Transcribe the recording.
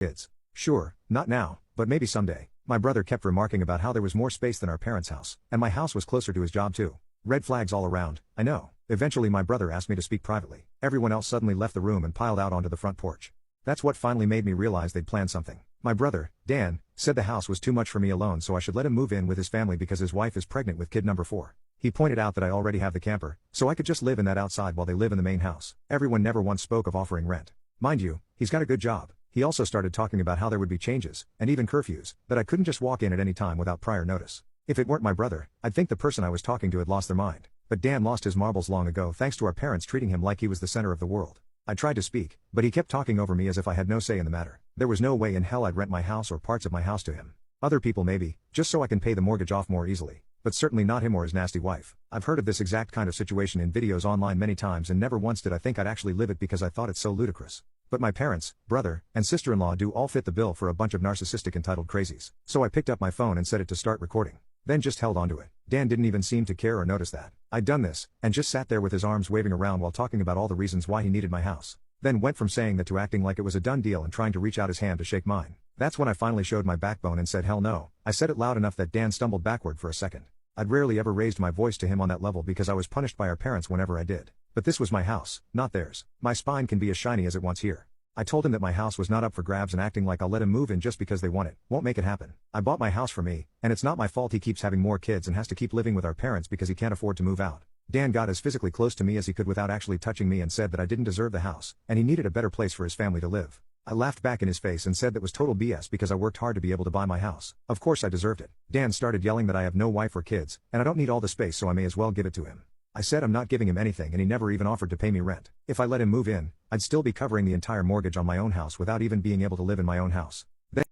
kids. Sure, not now, but maybe someday. My brother kept remarking about how there was more space than our parents' house, and my house was closer to his job too. Red flags all around, I know. Eventually my brother asked me to speak privately. Everyone else suddenly left the room and piled out onto the front porch. That's what finally made me realize they'd planned something. My brother, Dan, said the house was too much for me alone, so I should let him move in with his family because his wife is pregnant with kid number 4. He pointed out that I already have the camper, so I could just live in that outside while they live in the main house. Everyone never once spoke of offering rent. Mind you, he's got a good job. He also started talking about how there would be changes, and even curfews, that I couldn't just walk in at any time without prior notice. If it weren't my brother, I'd think the person I was talking to had lost their mind. But Dan lost his marbles long ago thanks to our parents treating him like he was the center of the world. I tried to speak, but he kept talking over me as if I had no say in the matter. There was no way in hell I'd rent my house or parts of my house to him. Other people maybe, just so I can pay the mortgage off more easily. But certainly not him or his nasty wife. I've heard of this exact kind of situation in videos online many times and never once did I think I'd actually live it because I thought it so ludicrous. But my parents, brother, and sister-in-law do all fit the bill for a bunch of narcissistic entitled crazies. So I picked up my phone and set it to start recording. Then just held onto it. Dan didn't even seem to care or notice that I'd done this, and just sat there with his arms waving around while talking about all the reasons why he needed my house. Then went from saying that to acting like it was a done deal and trying to reach out his hand to shake mine. That's when I finally showed my backbone and said hell no. I said it loud enough that Dan stumbled backward for a second. I'd rarely ever raised my voice to him on that level because I was punished by our parents whenever I did. But this was my house, not theirs. My spine can be as shiny as it wants here. I told him that my house was not up for grabs and acting like I'll let him move in just because they want it won't make it happen. I bought my house for me, and it's not my fault he keeps having more kids and has to keep living with our parents because he can't afford to move out. Dan got as physically close to me as he could without actually touching me and said that I didn't deserve the house, and he needed a better place for his family to live. I laughed back in his face and said that was total BS because I worked hard to be able to buy my house. Of course I deserved it. Dan started yelling that I have no wife or kids, and I don't need all the space so I may as well give it to him. I said I'm not giving him anything and he never even offered to pay me rent. If I let him move in, I'd still be covering the entire mortgage on my own house without even being able to live in my own house.